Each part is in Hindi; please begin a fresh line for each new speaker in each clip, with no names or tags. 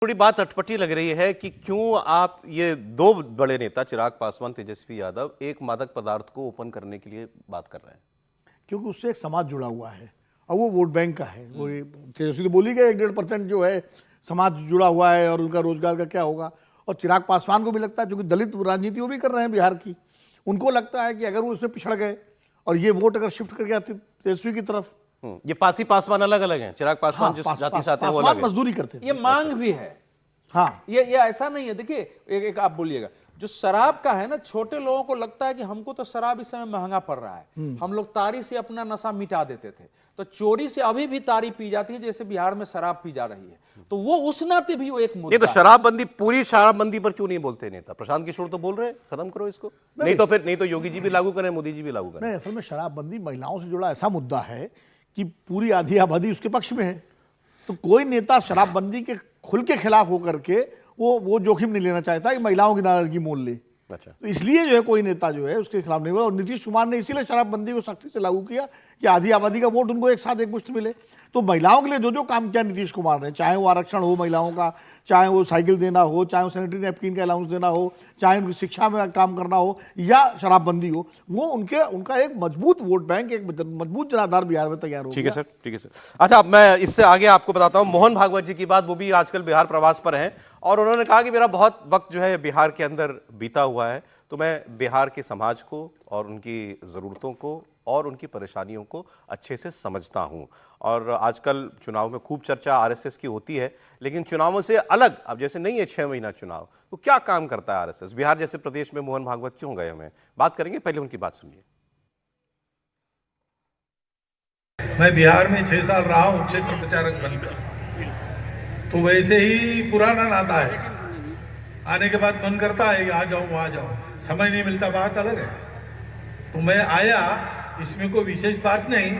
थोड़ी बात अटपटी लग रही है कि क्यों आप ये दो बड़े नेता चिराग पासवान, तेजस्वी यादव एक मादक पदार्थ को ओपन करने के लिए बात कर रहे हैं।
क्योंकि उससे एक समाज जुड़ा हुआ है और वो वोट बैंक का है। वो तेजस्वी तो बोली गई 1.5% जो है समाज जुड़ा हुआ है और उनका रोजगार का क्या होगा। और चिराग पासवान को भी लगता है, क्योंकि दलित राजनीति वो भी कर रहे हैं बिहार की, उनको लगता है कि अगर वो इसमें पिछड़ गए और ये वोट अगर शिफ्ट करके आते तेजस्वी की तरफ।
ये पासी पासवान अलग अलग हैं। चिराग पासवान जिस जाति से आते हैं वो अलग है।
मजदूरी करते हैं।
ये मांग भी है।
हाँ,
ये ऐसा नहीं है। देखिए एक आप बोलिएगा, जो शराब का है ना, छोटे लोगों को लगता है कि हमको तो शराब इस समय महंगा पड़ रहा है, हम लोग तारी से अपना नशा मिटा देते थे, तो चोरी से अभी भी तारी पी जाती है जैसे बिहार में शराब पी जा रही है। तो वो उस नाते भी वो एक मुद्दा
ये तो शराबबंदी, पूरी शराबबंदी पर क्यों नहीं बोलते नेता? प्रशांत किशोर तो बोल रहे हैं खत्म करो इसको, नहीं तो योगी जी भी लागू करें, मोदी जी भी लागू करें।
नहीं, असल में शराबबंदी महिलाओं से जुड़ा ऐसा मुद्दा है कि पूरी आधी आबादी उसके पक्ष में है। तो कोई नेता शराबबंदी के खुल के खिलाफ होकर के वो जोखिम नहीं लेना चाहता कि महिलाओं की नाराजगी मोल ले।
अच्छा,
तो इसलिए जो है कोई नेता जो है उसके खिलाफ नहीं हुआ। और नीतीश कुमार ने इसीलिए शराबबंदी को सख्ती से लागू किया कि आधी आबादी का वोट उनको एक साथ एकमुश्त मिले। तो महिलाओं के लिए जो जो काम किया नीतीश कुमार ने, चाहे वो आरक्षण हो महिलाओं का, चाहे वो साइकिल देना हो, चाहे वो सैनिटरी नैपकिन का अलाउंस देना हो, चाहे उनकी शिक्षा में काम करना हो या शराबबंदी हो, वो उनका एक मजबूत वोट बैंक, एक मजबूत जनाधार बिहार में तैयार हो।
ठीक है सर, ठीक है सर। अच्छा, अब मैं इससे आगे आपको बताता हूं मोहन भागवत जी की बात। वो भी आजकल बिहार प्रवास पर हैं और उन्होंने कहा कि मेरा बहुत वक्त जो है बिहार के अंदर बीता हुआ है, तो मैं बिहार के समाज को और उनकी ज़रूरतों को और उनकी परेशानियों को अच्छे से समझता हूं। और आजकल चुनाव में खूब चर्चा आरएसएस की होती है, लेकिन चुनावों से अलग अब जैसे नहीं है 6 महीना चुनाव, तो क्या काम करता है आरएसएस? बिहार जैसे प्रदेश में मोहन भागवत क्यों गए? हमें बात करेंगे, पहले उनकी बात सुनिए।
मैं बिहार में 6 साल रहा हूं क्षेत्र प्रचारक बनकर, तो वैसे ही पुराना नाता है। आने के बाद मन करता है आ जाऊं वहां जाऊं, समय नहीं मिलता, बात अलग है। तो मैं आया, इसमें कोई विशेष बात नहीं।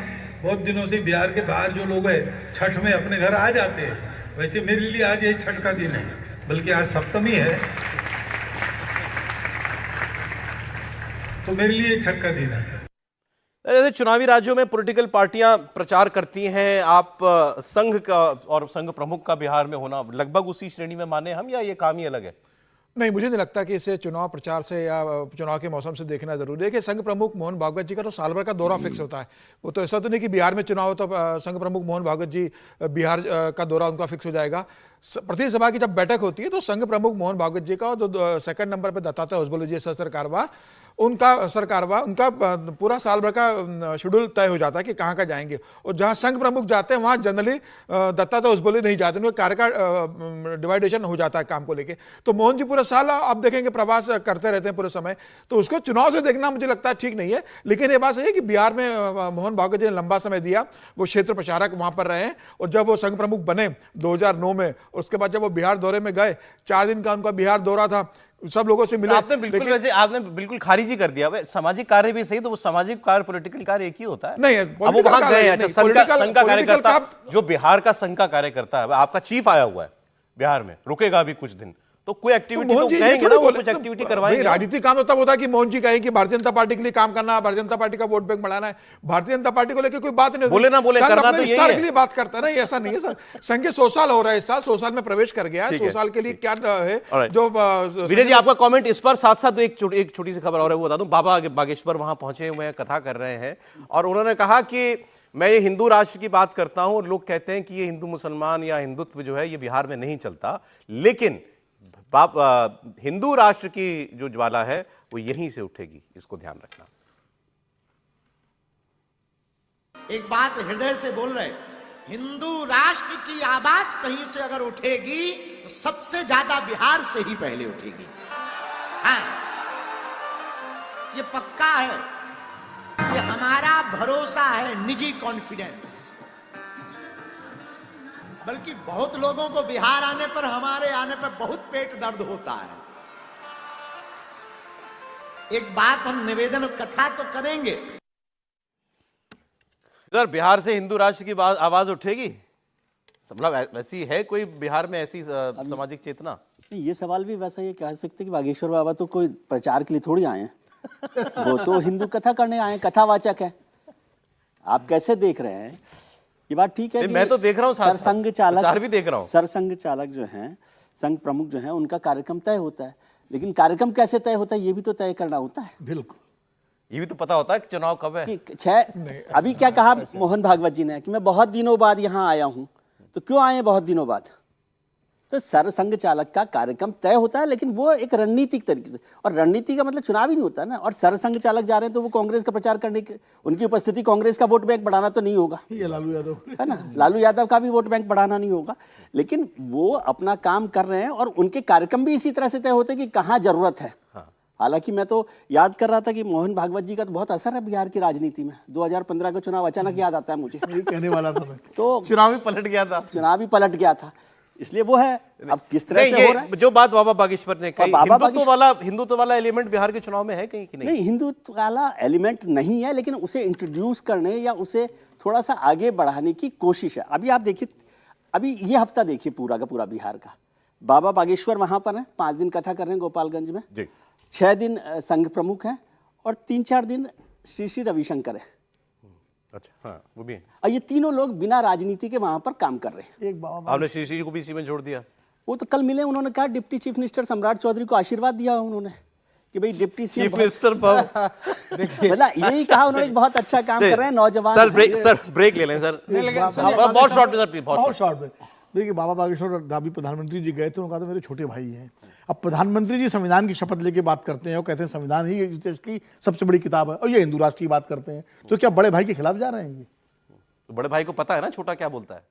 बहुत दिनों से बिहार के बाहर जो लोग हैं छठ में अपने घर आ जाते हैं, वैसे मेरे लिए आज ये छठ का दिन है, बल्कि आज सप्तमी है, तो मेरे लिए छठ का दिन है।
जैसे चुनावी राज्यों में पॉलिटिकल पार्टियां प्रचार करती हैं, आप संघ का और संघ प्रमुख का बिहार में होना लगभग उसी श्रेणी में माने हम, या ये काम ही अलग है?
नहीं, मुझे नहीं लगता कि इसे चुनाव प्रचार से या चुनाव के मौसम से देखना जरूरी है। कि संघ प्रमुख मोहन भागवत जी का तो साल भर का दौरा फिक्स होता है। वो तो ऐसा तो नहीं कि बिहार में चुनाव हो तो संघ प्रमुख मोहन भागवत जी बिहार का दौरा उनका फिक्स हो जाएगा। प्रतिनिधि सभा की जब बैठक होती है तो संघ प्रमुख मोहन भागवत जी का, जो सेकंड नंबर पर दत्तात्रेय होसबले जी सरकारवा, उनका पूरा साल भर का शेड्यूल तय हो जाता है कि कहाँ जाएंगे। और जहाँ संघ प्रमुख जाते हैं वहाँ जनरली दत्तात्रेय होसबले नहीं जाते, उनका कार्य का डिवाइडेशन हो जाता है काम को लेके। तो मोहन जी पूरा साल आप देखेंगे प्रवास करते रहते हैं पूरे समय, तो उसको चुनाव से देखना मुझे लगता है ठीक नहीं है। लेकिन ये बात सही है कि बिहार में मोहन भागवत जी ने लंबा समय दिया, वो क्षेत्र प्रचारक वहां पर रहे। और जब वो संघ प्रमुख बने 2009 में, उसके बाद जब वो बिहार दौरे में गए, 4 दिन का उनका बिहार दौरा था, सब लोगों से मिले।
आपने बिल्कुल खारिज ही कर दिया। सामाजिक कार्य भी सही, तो वो सामाजिक कार्य पॉलिटिकल कार्य एक ही होता है।
नहीं,
अब वो वहां गए। अच्छा, संघ का कार्यकर्ता जो बिहार का संघ का कार्यकर्ता है, आपका चीफ आया हुआ है बिहार में, रुकेगा अभी कुछ दिन, तो कोई एक्टिविटी तो कहेंगे ना, वो कुछ एक्टिविटी करवाएंगे।
राजनीतिक काम तो तब होता है कि मोहन जी कहें कि भारतीय जनता पार्टी के लिए काम करना, भारतीय जनता पार्टी का वोट बैंक बढ़ाना है। भारतीय जनता पार्टी को लेकर कोई बात नहीं,
बोले ना बोले, करना तो यही है।
के लिए बात करता है ना, ऐसा नहीं है सर। संघ के 100 साल हो रहा है इस साल, 100 साल में प्रवेश कर गया है। 100 साल के लिए क्या है जो
विजय जी आपका कमेंट इस पर। साथ साथ एक छोटी सी खबर और है, वो बता दूं। बाबा बागेश्वर वहां पहुंचे हुए हैं, कथा कर रहे हैं, और उन्होंने कहा कि मैं ये हिंदू राष्ट्र की बात करता हूं और लोग कहते हैं कि ये हिंदू मुसलमान या हिंदुत्व जो है ये बिहार में नहीं चलता, लेकिन हिंदू राष्ट्र की जो ज्वाला है वो यहीं से उठेगी, इसको ध्यान रखना।
एक बात हृदय से बोल रहे, हिंदू राष्ट्र की आवाज कहीं से अगर उठेगी तो सबसे ज्यादा बिहार से ही पहले उठेगी। हाँ, ये पक्का है, ये हमारा भरोसा है, निजी कॉन्फिडेंस। बल्कि बहुत लोगों को बिहार आने पर, हमारे आने पर बहुत पेट दर्द होता है। एक बात हम निवेदन, कथा तो करेंगे।
इधर बिहार से हिंदू राष्ट्र की आवाज उठेगी, मतलब ऐसी है कोई बिहार में ऐसी सामाजिक चेतना?
नहीं, ये सवाल भी वैसा ये कह सकते कि बागेश्वर बाबा तो कोई प्रचार के लिए थोड़ी आए हैं वो तो हिंदू कथा करने आए हैं, कथावाचक है। आप कैसे देख रहे हैं ये बात ठीक है
नहीं,
कि
मैं तो देख रहा हूँ साथ-साथ,
सरसंघ चालक,
प्रचार भी देख रहा हूँ।
सरसंघ चालक जो हैं, संघ प्रमुख जो हैं, उनका कार्यक्रम तय होता है, लेकिन कार्यक्रम कैसे तय होता है ये भी तो तय करना होता है।
बिल्कुल,
ये भी तो पता होता है कि चुनाव कब है।
कि अभी क्या कहा मोहन भागवत जी ने कि मैं बहुत दिनों बाद यहाँ आया हूँ, तो क्यों आए बहुत दिनों बाद? तो सरसंघ चालक का कार्यक्रम तय होता है, लेकिन वो एक रणनीतिक तरीके से, और रणनीति का मतलब चुनाव ही नहीं होता ना। और सरसंघ चालक जा रहे हैं तो वो कांग्रेस का प्रचार करने के, उनकी उपस्थिति कांग्रेस का वोट बैंक बढ़ाना तो नहीं होगा,
ये लालू यादव
है ना, लालू यादव का भी वोट बैंक बढ़ाना नहीं होगा, लेकिन वो अपना काम कर रहे हैं और उनके कार्यक्रम भी इसी तरह से तय होते हैं कि कहाँ जरूरत है। हालांकि मैं तो याद कर रहा था कि मोहन भागवत जी का तो बहुत असर है बिहार की राजनीति में। 2015 का चुनाव अचानक याद आता है मुझे,
यही कहने वाला था मैं।
तो
चुनाव ही पलट गया था।
चुनाव ही पलट गया था, इसलिए वो है। अब किस तरह
नहीं,
से हो रहा है,
ये जो बात बाबा बागेश्वर ने कही,
बाबा
हिंदुत्व वाला एलिमेंट बिहार के चुनाव में है कहीं कि नहीं?
नहीं, हिंदुत्व वाला एलिमेंट नहीं है, लेकिन उसे इंट्रोड्यूस करने या उसे थोड़ा सा आगे बढ़ाने की कोशिश है। अभी आप देखिए, अभी ये हफ्ता देखिए पूरा का पूरा बिहार का, बाबा बागेश्वर वहां पर है, 5 दिन कथा कर रहे हैं गोपालगंज में
जी।
6 दिन संघ प्रमुख हैं और 3-4 दिन श्री श्री रविशंकर है।
अच्छा, हाँ, वो भी है।
और ये तीनों लोग बिना राजनीति के वहां पर काम कर रहे हैं।
एक बाबा
आपने श्री जी को भी इसी में जोड़ दिया।
वो तो कल मिले, उन्होंने कहा डिप्टी चीफ मिनिस्टर सम्राट चौधरी को आशीर्वाद दिया उन्होंने कि भाई डिप्टी सीएम
चीफ मिनिस्टर
मतलब यही कहा उन्होंने, बहुत अच्छा काम कर रहे हैं नौजवान।
सर ब्रेक ले लें सर। बहुत शॉर्ट में सर प्लीज,
बहुत शॉर्ट में। देखिए, बाबा बागेश्वर अभी प्रधानमंत्री जी गए थे, उन्होंने कहा था मेरे छोटे भाई हैं। अब प्रधानमंत्री जी संविधान की शपथ लेके बात करते हैं और कहते हैं संविधान ही इस देश की सबसे बड़ी किताब है, और ये हिंदू राष्ट्र की बात करते हैं, तो क्या बड़े भाई के खिलाफ जा रहे हैं ये?
बड़े भाई को पता है ना छोटा क्या बोलता है।